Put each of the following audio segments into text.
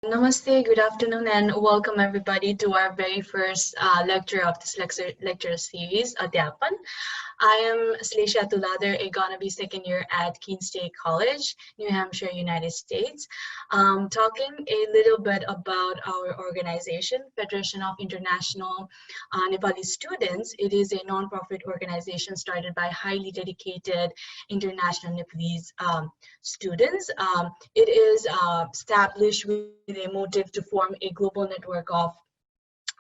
Namaste, good afternoon, and welcome everybody to our very first lecture of this lecture series, Adhyapan. I am Slesha Tuladar, a gonna be second year at Keene State College, New Hampshire, United States. Talking a little bit about our organization, Federation of International Nepali Students. It is a non-profit organization started by highly dedicated international Nepalese students. It is established with a motive to form a global network of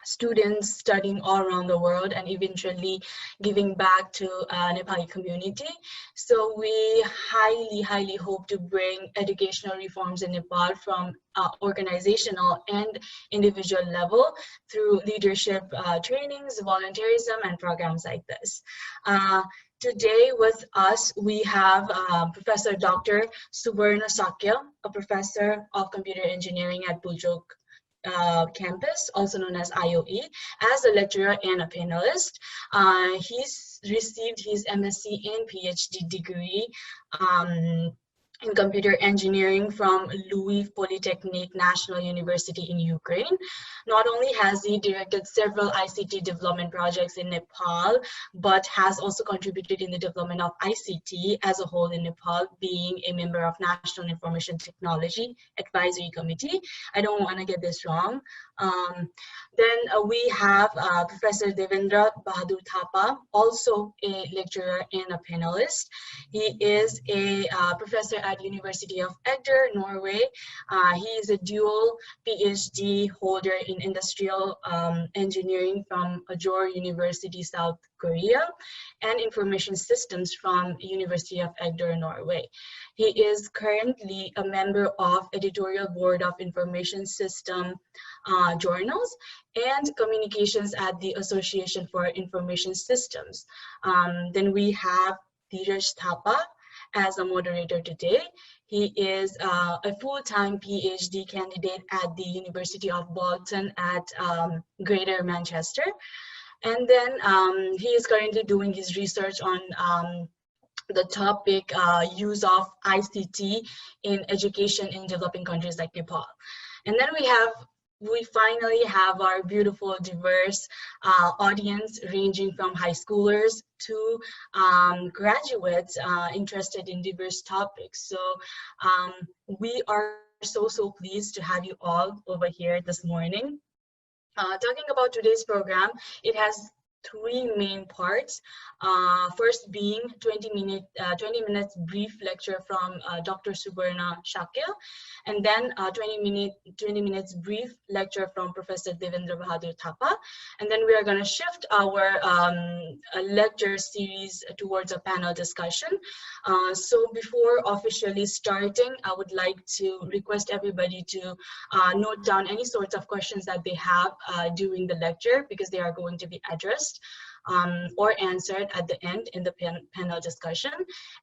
students studying all around the world and eventually giving back to Nepali community. So we highly hope to bring educational reforms in Nepal from organizational and individual level through leadership trainings, volunteerism, and programs like this. Today with us, we have Professor Dr. Subarna Shakya, a professor of computer engineering at Pulchowk campus, also known as IOE, as a lecturer and a panelist. He's received his MSc and PhD degree in computer engineering from Lviv Polytechnic National University in Ukraine. Not only has he directed several ICT development projects in Nepal, but has also contributed in the development of ICT as a whole in Nepal, being a member of National Information Technology Advisory Committee. I don't want to get this wrong. Then we have Professor Devendra Bahadur Thapa, also a lecturer and a panelist. He is a professor at University of Agder, Norway. He is a dual PhD holder in industrial engineering from Ajor University, South Korea, and information systems from University of Agder, Norway. He is currently a member of editorial board of information system journals and communications at the Association for Information Systems. Then we have Dheeraj Thapa as a moderator today. He is a full-time PhD candidate at the University of Bolton at Greater Manchester. And then he is currently doing his research on the topic use of ICT in education in developing countries like Nepal. And then we finally have our beautiful, diverse audience ranging from high schoolers to graduates interested in diverse topics. So we are so pleased to have you all over here this morning. Talking about today's program, it has three main parts. First being 20 minutes brief lecture from Dr. Subarna Shakya, and then 20 minutes brief lecture from Professor Devendra Bahadur Thapa. And then we are going to shift our lecture series towards a panel discussion. So before officially starting, I would like to request everybody to note down any sorts of questions that they have during the lecture, because they are going to be addressed or answered at the end in the panel discussion.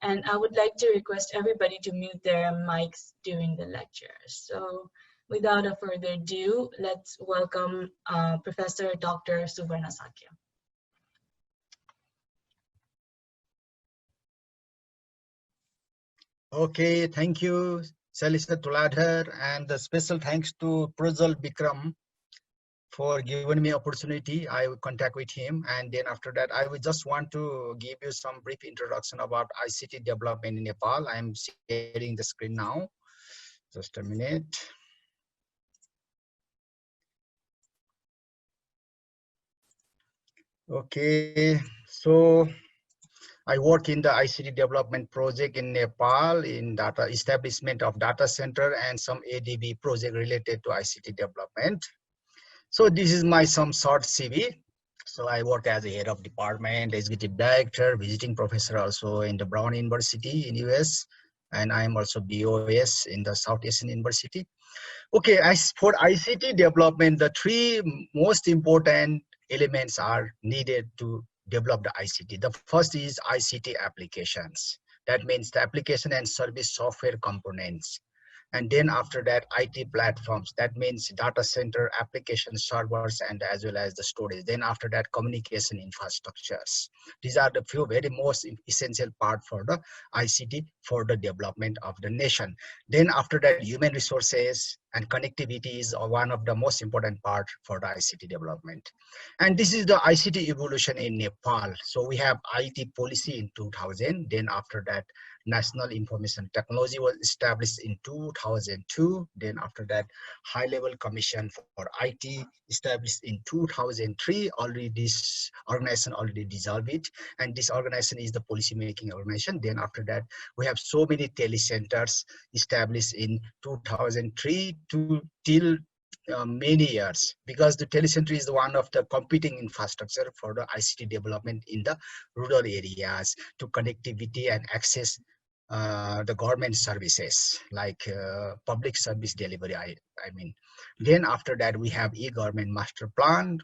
And I would like to request everybody to mute their mics during the lecture. So without a further ado, let's welcome Professor Dr. Subarna Shakya. Okay, thank you, Salisa Tuladhar, and a special thanks to Prajal Bikram for giving me opportunity. I will contact with him, and then after that I would just want to give you some brief introduction about ICT development in Nepal. I am sharing the screen now. Just a minute. Okay, so I work in the ICT development project in Nepal in data establishment of data center and some ADB project related to ICT development. So this is my some short CV. So I work as a head of department, executive director, visiting professor also in the Brown University in US, and I am also BOS in the South Asian University. Okay, as for ICT development, the three most important elements are needed to develop the ICT. The first is ICT applications. That means the application and service software components. And then after that, IT platforms. That means data center, application servers, and as well as the storage. Then after that, communication infrastructures. These are the few very most essential part for the ICT for the development of the nation. Then after that, human resources, And connectivity is one of the most important part for the ICT development. And this is the ICT evolution in Nepal. So we have IT policy in 2000. Then after that, National Information Technology was established in 2002. Then after that, High Level Commission for IT established in 2003. Already this organization already dissolved it. And this organization is the policy making organization. Then after that, we have so many telecenters established in 2003 to till many years, because the telecenter is one of the competing infrastructure for the ICT development in the rural areas to connectivity and access the government services like public service delivery. I mean, then after that we have e-government master plan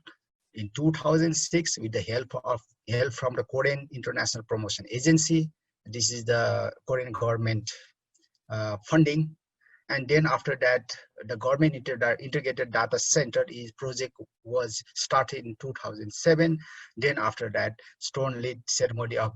in 2006 with the help from the Korean International Promotion Agency. This is the Korean government funding. And then after that, the government integrated data center is project was started in 2007. Then after that, stone laid ceremony of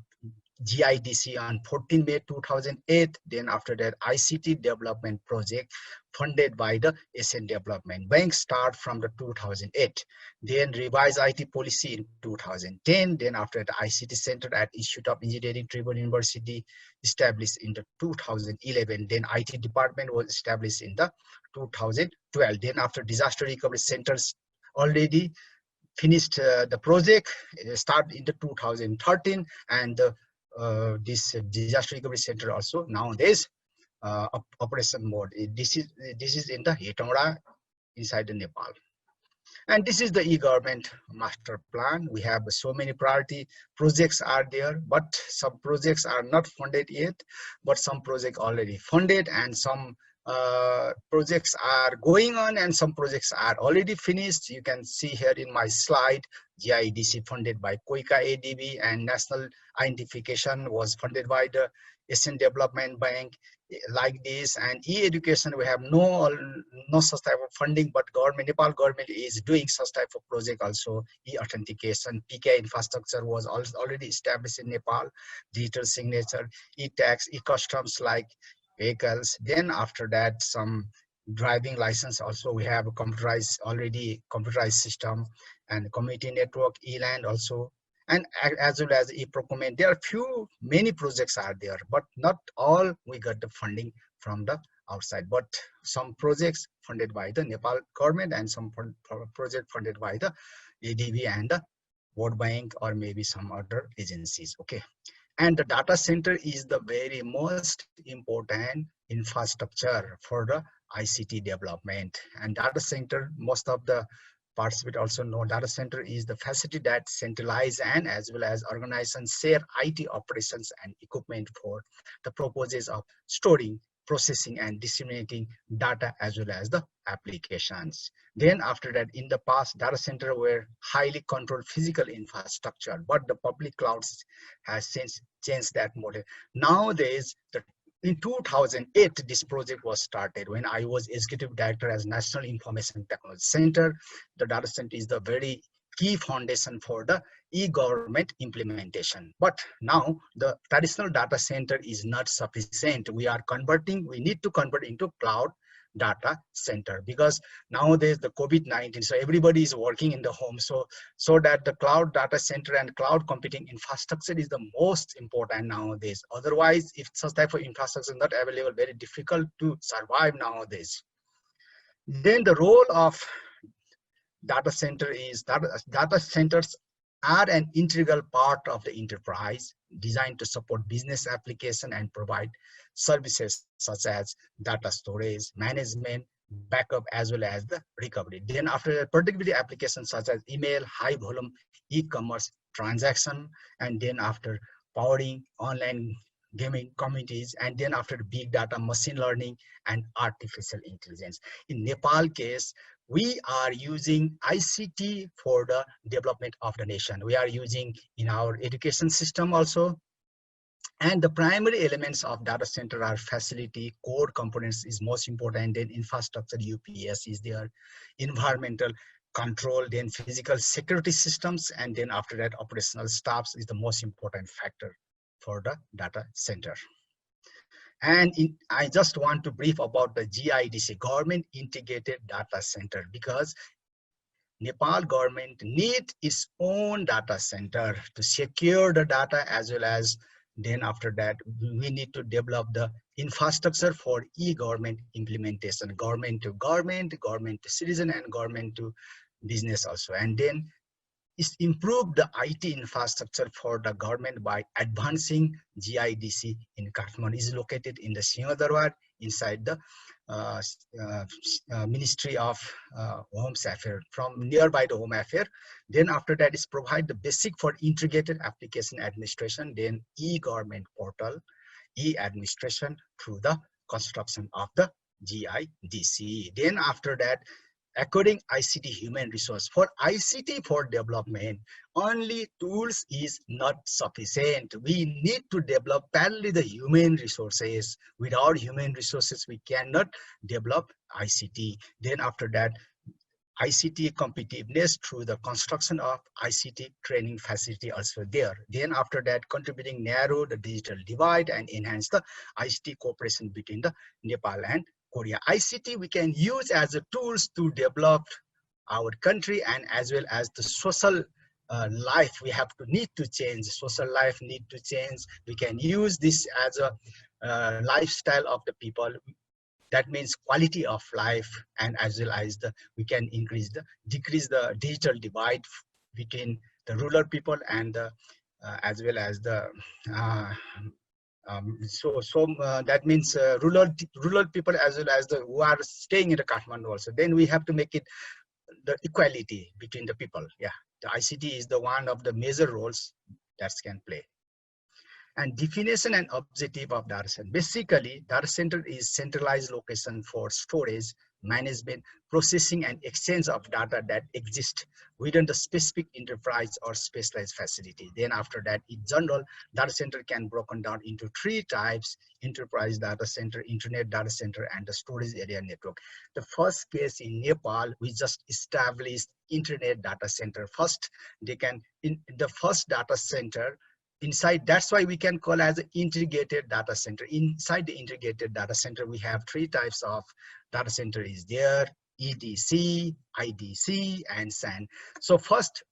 GIDC on 14 May 2008. Then after that, ICT development project funded by the Asian Development Bank start from the 2008. Then revised IT policy in 2010. Then after the ICT center at Institute of Engineering, Tribhuvan University established in the 2011. Then IT department was established in the 2012. Then after disaster recovery centers already finished the project, start in the 2013, and this disaster recovery center also nowadays operation mode. This is in the Hetauda inside the Nepal. And this is the e-government master plan. We have so many priority projects are there, but some projects are not funded yet, but some projects already funded, and some projects are going on, and some projects are already finished. You can see here in my slide, GIDC funded by KOICA ADB, and national identification was funded by the Asian Development Bank, like this. And e-education, we have no such type of funding, but Nepal government is doing such type of project also. E-authentication, PK infrastructure was already established in Nepal, digital signature, e-tax, e-customs like vehicles. Then after that, some driving license also we have a computerized system, and community network, e-land also, and as well as e-procurement. There are many projects are there, but not all we got the funding from the outside, but some projects funded by the Nepal government, and some project funded by the ADB and the World Bank, or maybe some other agencies. Okay. And the data center is the very most important infrastructure for the ICT development. And data center, most of the participants also know, data center is the facility that centralize and as well as organizations share IT operations and equipment for the purposes of storing, processing, and disseminating data as well as the applications. Then after that, in the past, data center were highly controlled physical infrastructure, but the public clouds has since changed that model. Nowadays, in 2008, this project was started when I was executive director as National Information Technology Center. The data center is the very key foundation for the e-government implementation. But now the traditional data center is not sufficient. We need to convert into cloud data center, because nowadays the COVID-19, so everybody is working in the home, so that the cloud data center and cloud computing infrastructure is the most important nowadays. Otherwise, if such type of infrastructure is not available, very difficult to survive nowadays. Then the role of data center is data centers are an integral part of the enterprise, designed to support business application and provide services such as data storage, management, backup, as well as the recovery. Then after that, productivity applications such as email, high volume e-commerce transaction, and then after powering online gaming communities, and then after big data, machine learning, and artificial intelligence. In Nepal case, we are using ICT for the development of the nation. We are using in our education system also. And the primary elements of data center are facility, core components is most important, then infrastructure, UPS is there, environmental control, then physical security systems, and then after that, operational staffs is the most important factor for the data center. And I just want to brief about the GIDC, Government Integrated Data Center, because Nepal government need its own data center to secure the data, as well as then after that we need to develop the infrastructure for e-government implementation, government to government, government to citizen, and government to business also. And then is improve the IT infrastructure for the government by advancing GIDC in Kathmandu. Is located in the Singhdarbar inside the uh, Ministry of Home Affairs, from nearby the Home Affairs. Then after that is provide the basic for integrated application administration, then e-government portal, e-administration through the construction of the GIDC. Then after that, according ICT human resource, for ICT for development, only tools is not sufficient. We need to develop parallelly the human resources. Without human resources, we cannot develop ICT. Then after that, ICT competitiveness through the construction of ICT training facility also there. Then after that, contributing narrow the digital divide and enhance the ICT cooperation between the Nepal and Korea. ICT we can use as a tools to develop our country, and as well as the social life we have to need to change. Social life need to change. We can use this as a lifestyle of the people. That means quality of life, and as well as the we can decrease the digital divide between the rural people and the as well as the that means rural people as well as the who are staying in the Kathmandu also. Then we have to make it the equality between the people. Yeah, the ICT is the one of the major roles that can play. And definition and objective of data center. Basically, data center is centralized location for storage, management, processing, and exchange of data that exist within the specific enterprise or specialized facility. Then after that, in general, data center can broken down into three types: enterprise data center, internet data center, and the storage area network. The first case in Nepal, we just established internet data center. First, they can, in the first data center, inside, that's why we can call as an integrated data center. Inside the integrated data center, we have three types of data center is there: EDC, IDC, and SAN. So first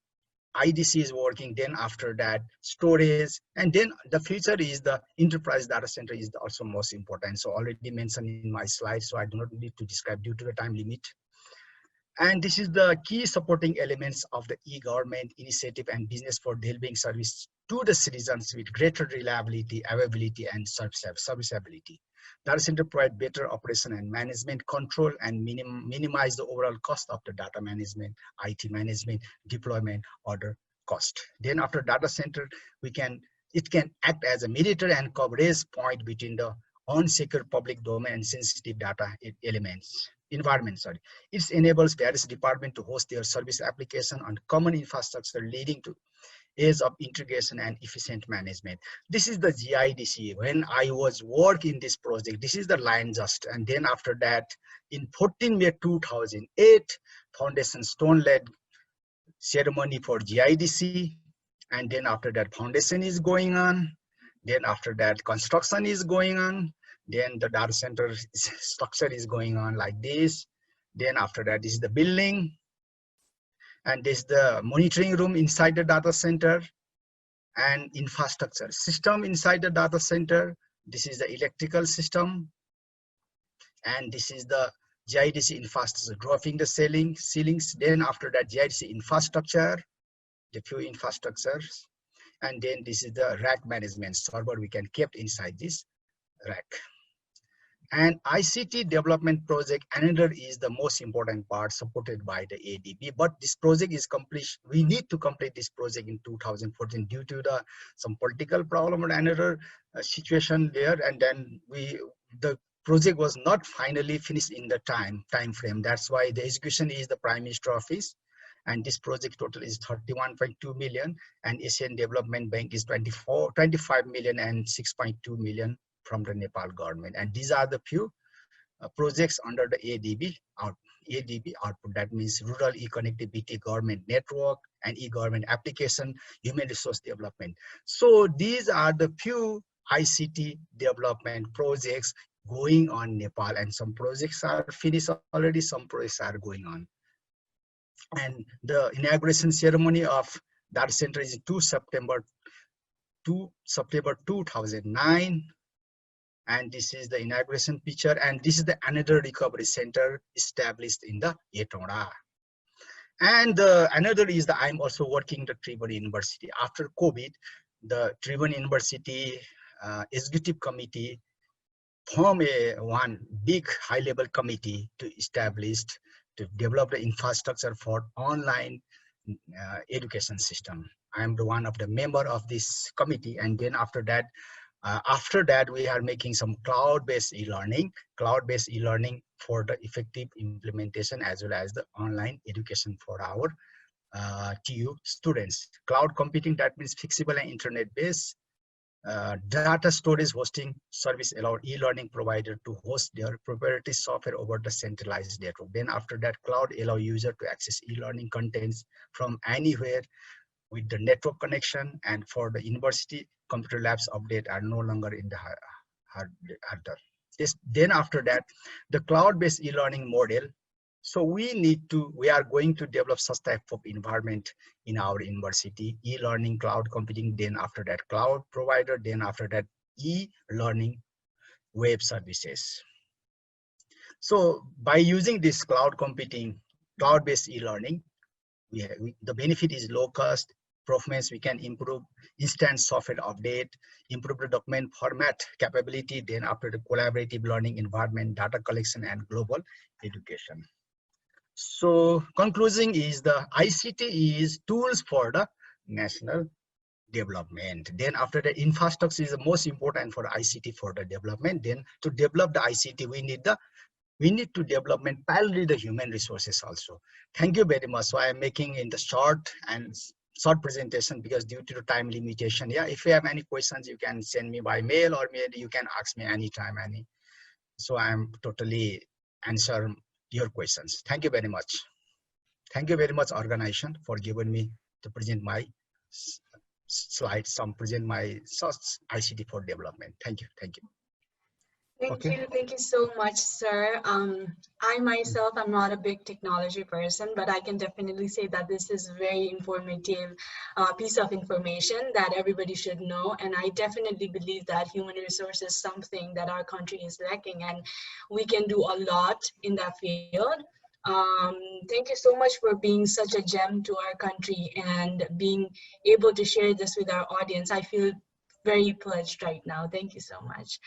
IDC is working, then after that storage, and then the future is the enterprise data center is also most important. So already mentioned in my slide, so I do not need to describe due to the time limit. And this is the key supporting elements of the e-government initiative and business for delivering service to the citizens with greater reliability, availability, and serviceability. Data center provide better operation and management control and minimize the overall cost of the data management, IT management, deployment, order cost. Then after data center, it can act as a mediator and coverage point between the unsecure public domain and sensitive data environment. It enables various departments to host their service application on common infrastructure, leading to ease of integration and efficient management. This is the GIDC. When I was working in this project, this is the line just, and then after that, in 14 May 2008, foundation stone led ceremony for GIDC, and then after that, foundation is going on. Then after that, construction is going on. Then the data center structure is going on like this. Then after that, this is the building. And this is the monitoring room inside the data center and infrastructure system inside the data center. This is the electrical system. And this is the GIDC infrastructure, dropping the ceilings. Then after that, GIDC infrastructure, the few infrastructures. And then this is the rack management server we can keep inside this rack. And ICT development project, another is the most important part supported by the ADB. But this project is complete. We need to complete this project in 2014 due to some political problem or another situation there. And then the project was not finally finished in the time frame. That's why the execution is the Prime Minister Office. And this project total is 31.2 million, and Asian Development Bank is 25 million and 6.2 million from the Nepal government. And these are the few projects under the ADB output. That means rural e-connectivity, government network, and e-government application, human resource development. So these are the few ICT development projects going on Nepal, and some projects are finished already, some projects are going on. And the inauguration ceremony of data center is 2 September 2009. And this is the inauguration picture, and this is the another recovery center established in the Etona. And another is the I'm also working the Tribhuvan University. After COVID, the Tribhuvan University executive committee form one big high-level committee to establish, to develop the infrastructure for online education system. I am the one of the member of this committee, and then after that, we are making some cloud-based e-learning for the effective implementation as well as the online education for our TU students. Cloud computing, that means flexible and internet-based. Data storage hosting service allow e-learning provider to host their proprietary software over the centralized network. Then after that, cloud allow user to access e-learning contents from anywhere with the network connection. And for the university, computer labs update are no longer in the hardware. Then after that, the cloud-based e-learning model. So we are going to develop such type of environment in our university, e-learning, cloud computing, then after that cloud provider, then after that e-learning web services. So by using this cloud computing, cloud-based e-learning, the benefit is low cost, performance, we can improve instant software update, improve the document format capability, then after the collaborative learning environment, data collection, and global education. So concluding is the ICT is tools for the national development. Then after the infrastructure is the most important for ICT for the development. Then to develop the ICT, we need to development parallelly the human resources also. Thank you very much. So I am making in the short presentation because due to the time limitation. Yeah, if you have any questions, you can send me by mail or maybe you can ask me anytime. So I am totally answer your questions. Thank you very much. Thank you very much, organization, for giving me to present my slides, present my ICT for development. Thank you. Thank you. Thank you so much, sir. I myself am not a big technology person, but I can definitely say that this is a very informative piece of information that everybody should know. And I definitely believe that human resources is something that our country is lacking, and we can do a lot in that field. Thank you so much for being such a gem to our country and being able to share this with our audience. I feel very pledged right now. Thank you so much.